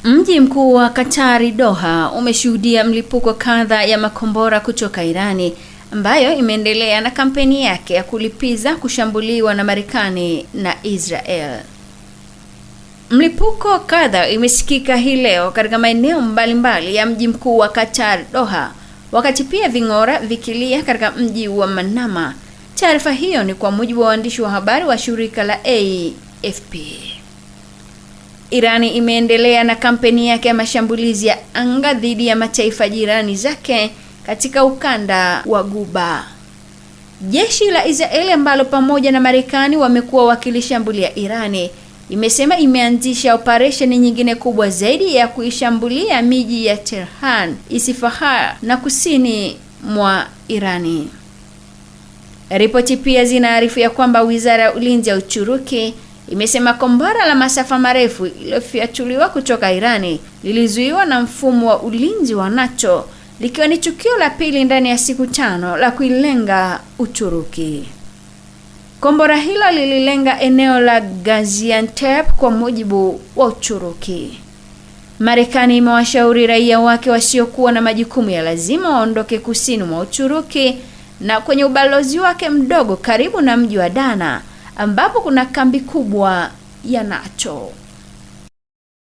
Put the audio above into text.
Mji mkuu wa Katari, Doha, umeshuhudia mlipuko kadha ya makombora kutoka Irani ambayo imeendelea na kampeni yake ya kulipiza kushambuliwa na Marekani na Israel. Mlipuko kadha imesikika hii leo katika maeneo mbalimbali ya mji mkuu wa Qatar, Doha, wakati pia ving'ora vikilia katika mji wa Manama. Taarifa hiyo ni kwa mujibu wa waandishi wa habari wa shirika la AFP. Irani imeendelea na kampeni yake ya mashambulizi ya anga dhidi ya mataifa jirani zake katika ukanda wa Ghuba. Jeshi la Israeli ambalo pamoja na Marekani wamekuwa wakilishambulia Irani, imesema imeanzisha operesheni nyingine kubwa zaidi ya kuishambulia miji ya Tehran, Isfahan na kusini mwa Irani. Ripoti pia zinaarifu ya kwamba Wizara ya Ulinzi ya Uturuki imesema kombora la masafa marefu iliyofiatuliwa kutoka Irani lilizuiwa na mfumo wa ulinzi wa NATO, likiwa ni tukio la pili ndani ya siku 5 la kuilenga Uturuki. Kombora hilo lililenga eneo la Gaziantep kwa mujibu wa Uturuki. Marekani imewashauri raia wake wasiokuwa na majukumu ya lazima waondoke kusini mwa Uturuki na kwenye ubalozi wake mdogo karibu na mji wa Adana ambapo kuna kambi kubwa ya NATO.